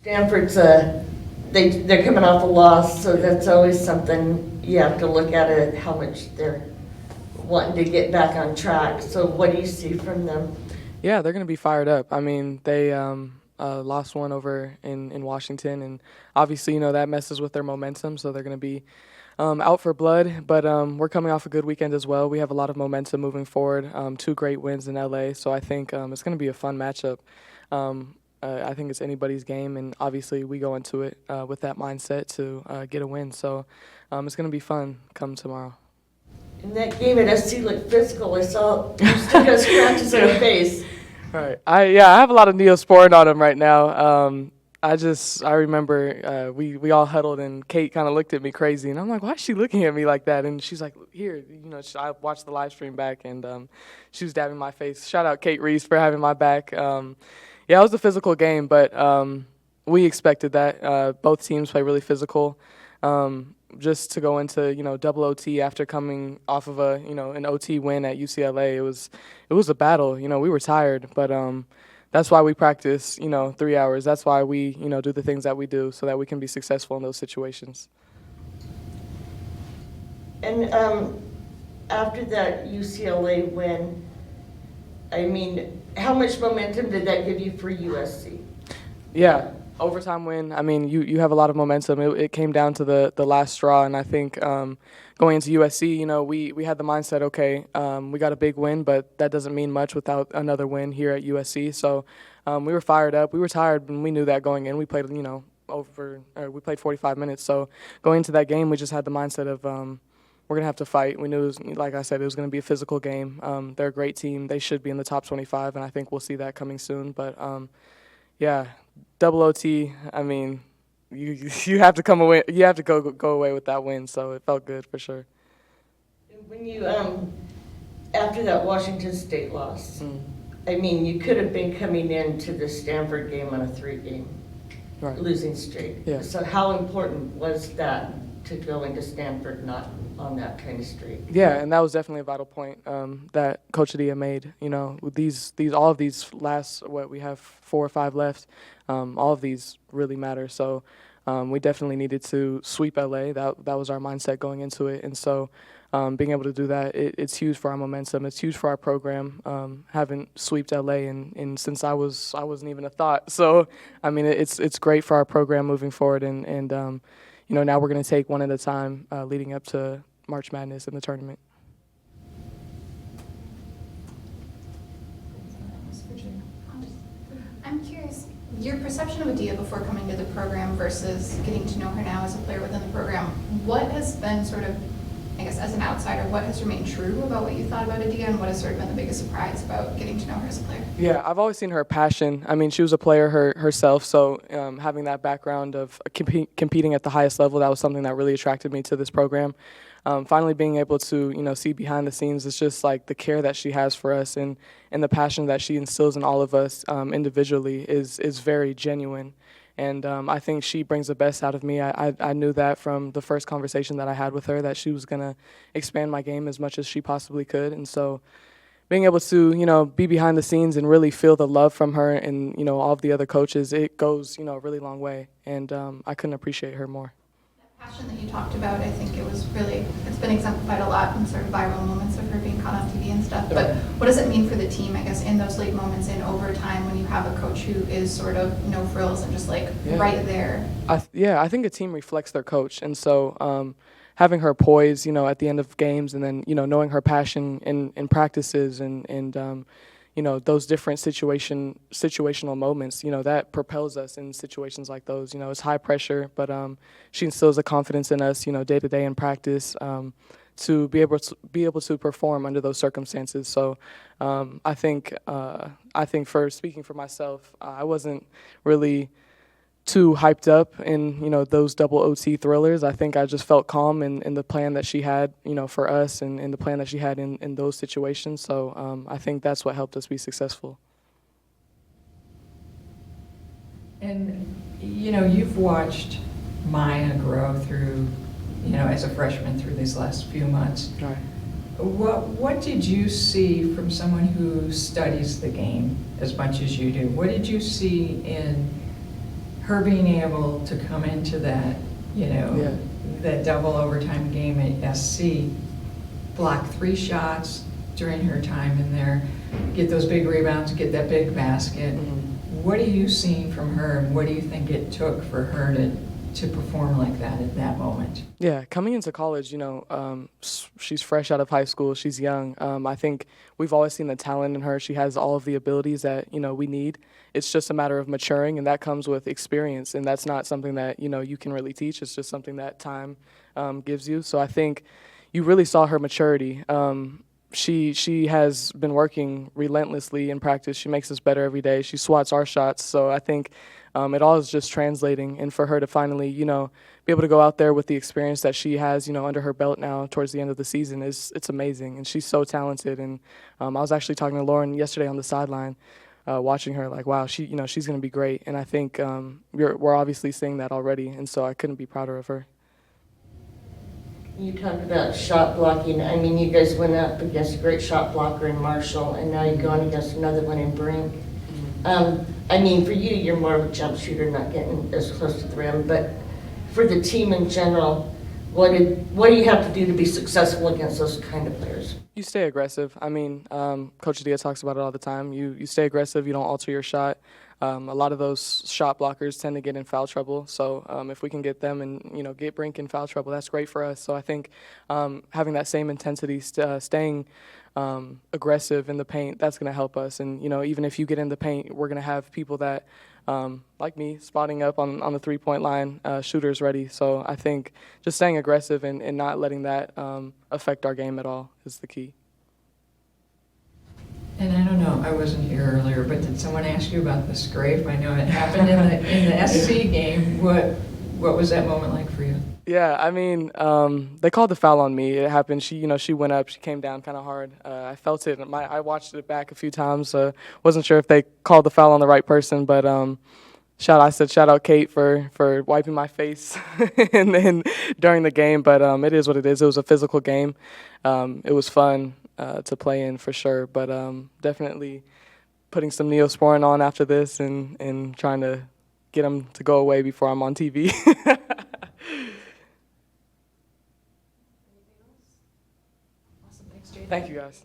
Stanford's they're coming off a loss, so that's always something you have to look at it, how much they're wanting to get back on track. So what do you see from them? Yeah, they're going to be fired up. I mean, they lost one over in Washington, and obviously, that messes with their momentum, so they're going to be out for blood. But we're coming off a good weekend as well. We have a lot of momentum moving forward, two great wins in LA, so I think it's going to be a fun matchup. I think it's anybody's game, and obviously we go into it with that mindset to get a win. So it's going to be fun come tomorrow. In that game at SC looked physical. I saw you still got scratches on your face. Right. I have a lot of Neosporin on him right now. I remember we all huddled and Kate kind of looked at me crazy and I'm like, why is she looking at me like that? And she's like, here, I watched the live stream back and she was dabbing my face. Shout out Kate Reese for having my back. Yeah, it was a physical game, but we expected that. Both teams play really physical. Just to go into double OT after coming off of an OT win at UCLA, it was a battle. We were tired, but that's why we practice 3 hours. That's why we do the things that we do so that we can be successful in those situations. And after that UCLA win, I mean, how much momentum did that give you for USC? Yeah. Overtime win, I mean, you have a lot of momentum. It came down to the last straw, and I think going into USC, we had the mindset, okay, we got a big win, but that doesn't mean much without another win here at USC. So we were fired up. We were tired, and we knew that going in. We played, we played 45 minutes. So going into that game, we just had the mindset of we're going to have to fight. We knew, like I said, it was going to be a physical game. They're a great team. They should be in the top 25, and I think we'll see that coming soon. But, yeah. Double OT. I mean, you have to come away. You have to go away with that win. So it felt good for sure. When you after that Washington State loss, I mean, you could have been coming into the Stanford game on a 3-game losing streak. Yeah. So how important was that to go into Stanford not on that kind of streak? Yeah, and that was definitely a vital point that Coach Idia made. All of these last we have 4 or 5 left. All of these really matter. So we definitely needed to sweep LA. That was our mindset going into it. And so being able to do that, it's huge for our momentum. It's huge for our program. Haven't swept LA and since I wasn't even a thought. So I mean, it's great for our program moving forward. And now we're going to take one at a time leading up to March Madness and the tournament. I'm curious, your perception of Idia before coming to the program versus getting to know her now as a player within the program, what has been sort of, I guess as an outsider, what has remained true about what you thought about Idia and what has sort of been the biggest surprise about getting to know her as a player? Yeah, I've always seen her passion. I mean, she was a player herself, so having that background of competing at the highest level, that was something that really attracted me to this program. Finally being able to, see behind the scenes, it's just like the care that she has for us and the passion that she instills in all of us individually is very genuine. And I think she brings the best out of me. I knew that from the first conversation that I had with her, that she was going to expand my game as much as she possibly could. And so being able to, be behind the scenes and really feel the love from her and, all of the other coaches, it goes, a really long way. And I couldn't appreciate her more. Passion that you talked about, I think it's been exemplified a lot in sort of viral moments of her being caught on TV and stuff. Yeah. But what does it mean for the team, I guess, in those late moments in overtime when you have a coach who is sort of no frills and just right there? I think a team reflects their coach. And so having her poise, at the end of games and then, knowing her passion in practices and those different situational moments, that propels us in situations like those. It's high pressure, but she instills a confidence in us, day to day in practice, to be able to perform under those circumstances. So I think for speaking for myself, I wasn't really too hyped up in those double OT thrillers. I think I just felt calm in the plan that she had for us and in the plan that she had in those situations. So I think that's what helped us be successful. And you've watched Maya grow through as a freshman through these last few months. Right. What did you see from someone who studies the game as much as you do? What did you see in her being able to come into that, Yeah. that double overtime game at SC, block 3 shots during her time in there, get those big rebounds, get that big basket. What are you seeing from her, and what do you think it took for her to perform like that at that moment? Yeah, coming into college, she's fresh out of high school. She's young. I think we've always seen the talent in her. She has all of the abilities that, we need. It's just a matter of maturing, and that comes with experience. And that's not something that, you can really teach. It's just something that time gives you. So I think you really saw her maturity. She has been working relentlessly in practice. She makes us better every day. She swats our shots. So I think it all is just translating. And for her to finally, be able to go out there with the experience that she has, under her belt now towards the end of the season it's amazing. And she's so talented. And I was actually talking to Lauren yesterday on the sideline, watching her like, wow, she's going to be great. And I think we're obviously seeing that already. And so I couldn't be prouder of her. You talked about shot blocking. I mean, you guys went up against a great shot blocker in Marshall, and now you're going against another one in Brink. I mean, for you, you're more of a jump shooter, not getting as close to the rim. But for the team in general, what do you have to do to be successful against those kind of players? You stay aggressive. I mean, Coach Idia talks about it all the time. You stay aggressive. You don't alter your shot. A lot of those shot blockers tend to get in foul trouble. So if we can get them and, get Brink in foul trouble, that's great for us. So I think having that same intensity, staying aggressive in the paint, that's going to help us. And, even if you get in the paint, we're going to have people that, like me, spotting up on the three-point line, shooters ready. So I think just staying aggressive and not letting that affect our game at all is the key. And I don't know, I wasn't here earlier, but did someone ask you about the scrape? I know it happened in the SC game. What was that moment like for you? Yeah, I mean, they called the foul on me. It happened. She went up. She came down kind of hard. I felt it. I watched it back a few times. Wasn't sure if they called the foul on the right person, but shout out Kate for wiping my face and then during the game. But it is what it is. It was a physical game. It was fun to play in for sure. But definitely putting some Neosporin on after this and trying to get them to go away before I'm on TV. Awesome, thanks, Jade. Thank you, guys.